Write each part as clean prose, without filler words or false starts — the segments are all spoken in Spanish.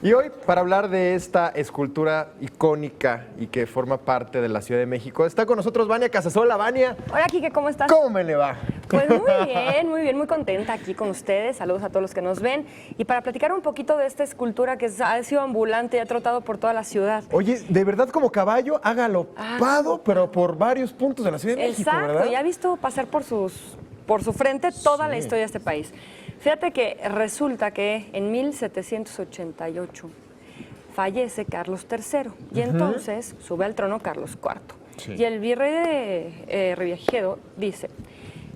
Y hoy, para hablar de esta escultura icónica y que forma parte de la Ciudad de México, está con nosotros Vania Casasola. Vania. Hola, Kike, ¿cómo estás? ¿Cómo me le va? Pues muy bien, muy contenta aquí con ustedes. Saludos a todos los que nos ven. Y para platicar un poquito de esta escultura que ha sido ambulante y ha trotado por toda la ciudad. Oye, de verdad como caballo, ha galopado, pero por varios puntos de la Ciudad de México, Exacto, ¿verdad? y ha visto pasar por su frente toda la historia de este país. Fíjate que resulta que en 1788 fallece Carlos III y entonces sube al trono Carlos IV. Sí. Y el virrey de Revillagigedo dice,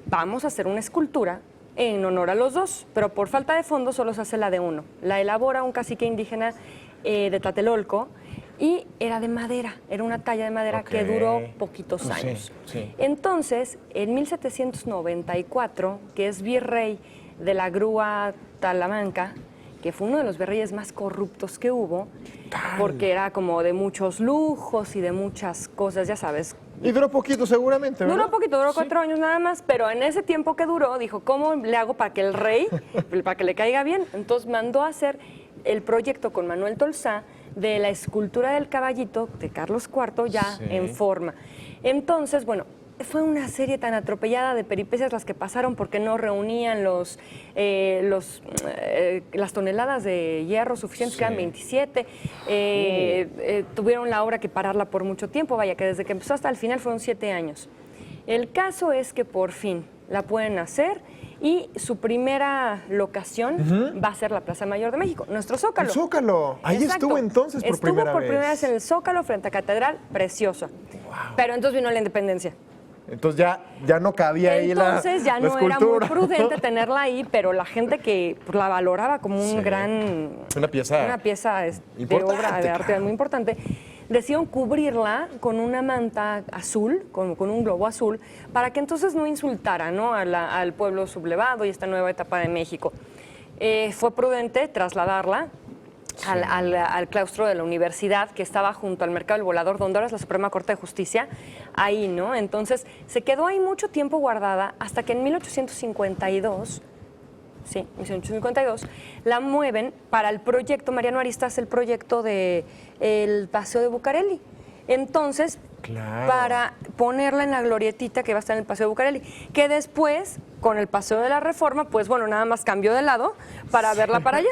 vamos a hacer una escultura en honor a los dos, pero por falta de fondos solo se hace la de uno. La elabora un cacique indígena de Tlatelolco y era de madera, era una talla de madera que duró poquitos años. Sí. Entonces, en 1794, que es virrey de la Grúa Talamanca, que fue uno de los virreyes más corruptos que hubo, porque era como de muchos lujos y de muchas cosas, ya sabes. Y duró poquito seguramente, ¿verdad? Duró poquito, duró 4 años nada más, pero en ese tiempo que duró, dijo, ¿cómo le hago para que el rey, para que le caiga bien? Entonces mandó a hacer el proyecto con Manuel Tolsá de la escultura del caballito de Carlos IV ya en forma. Entonces, bueno, fue una serie tan atropellada de peripecias las que pasaron porque no reunían las toneladas de hierro suficientes, que eran 27. Tuvieron la obra que pararla por mucho tiempo, vaya, que desde que empezó hasta el final fueron 7 años. El caso es que por fin la pueden hacer y su primera locación va a ser la Plaza Mayor de México, nuestro Zócalo. El Zócalo. Ahí estuvo entonces por primera vez. Estuvo por primera vez en el Zócalo frente a Catedral, preciosa. Wow. Pero entonces vino la independencia. Entonces ya no cabía ahí la Entonces ya no era muy prudente tenerla ahí, pero la gente que la valoraba como un gran... Una pieza de obra de arte muy importante, decidieron cubrirla con una manta azul, con un globo azul, para que entonces no insultara, ¿no?, al pueblo sublevado y esta nueva etapa de México. Fue prudente trasladarla al claustro de la universidad, que estaba junto al Mercado del Volador, donde ahora es la Suprema Corte de Justicia, ahí, ¿no? Entonces, se quedó ahí mucho tiempo guardada hasta que en 1852, la mueven para el proyecto, Mariano Aristas, el proyecto del Paseo de Bucareli. Entonces, para ponerla en la glorietita que va a estar en el Paseo de Bucareli, que después, con el Paseo de la Reforma, pues bueno, nada más cambió de lado para verla para allá.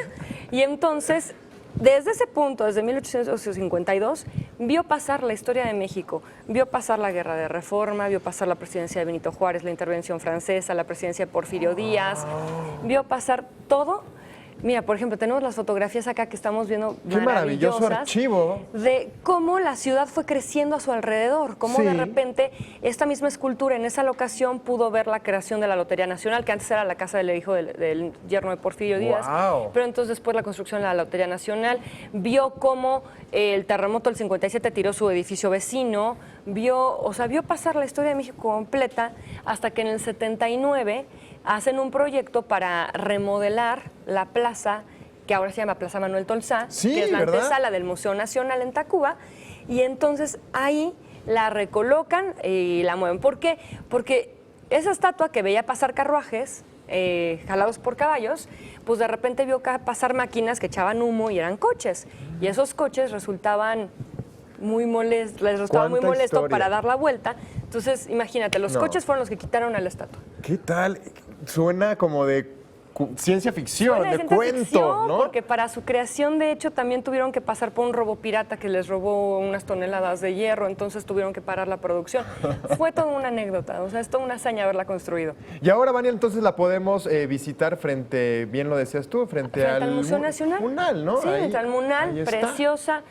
Y entonces, desde ese punto, desde 1852, vio pasar la historia de México, vio pasar la Guerra de Reforma, vio pasar la presidencia de Benito Juárez, la intervención francesa, la presidencia de Porfirio Díaz, vio pasar todo. Mira, por ejemplo, tenemos las fotografías acá que estamos viendo. Qué maravilloso archivo. De cómo la ciudad fue creciendo a su alrededor, cómo de repente esta misma escultura en esa locación pudo ver la creación de la Lotería Nacional, que antes era la casa del hijo del yerno de Porfirio Díaz, pero entonces después la construcción de la Lotería Nacional, vio cómo el terremoto del 57 tiró su edificio vecino, vio pasar la historia de México completa hasta que en el 79 hacen un proyecto para remodelar la plaza, que ahora se llama Plaza Manuel Tolsá, que es la antesala del Museo Nacional en Tacuba, y entonces ahí la recolocan y la mueven. ¿Por qué? Porque esa estatua que veía pasar carruajes jalados por caballos, pues de repente vio pasar máquinas que echaban humo y eran coches, y esos coches resultaban muy molestos, les resultaba muy molesto para dar la vuelta. Entonces, imagínate, los coches fueron los que quitaron a la estatua. ¿Qué tal? Suena como de ciencia ficción, Suena de cuento, ¿no? Porque para su creación, de hecho, también tuvieron que pasar por un robo pirata que les robó unas toneladas de hierro, entonces tuvieron que parar la producción. Fue toda una anécdota, o sea, es toda una hazaña haberla construido. Y ahora, Vania, entonces la podemos visitar frente, bien lo decías tú, frente al Museo Nacional. Munal, ¿no? Sí, frente al Munal, preciosa.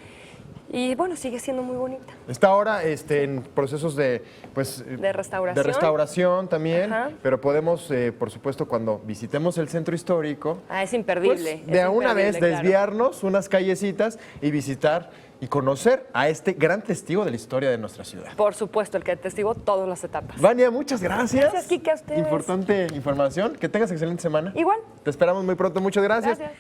Y bueno, sigue siendo muy bonita. Está ahora en procesos de restauración. De restauración también, pero podemos, por supuesto, cuando visitemos el centro histórico... es imperdible. Pues, de una vez desviarnos unas callecitas y visitar y conocer a este gran testigo de la historia de nuestra ciudad. Por supuesto, el que testigó todas las etapas. Vania, muchas gracias. Gracias, Kike, a ustedes. Importante información. Que tengas excelente semana. Igual. Te esperamos muy pronto. Muchas gracias. Gracias.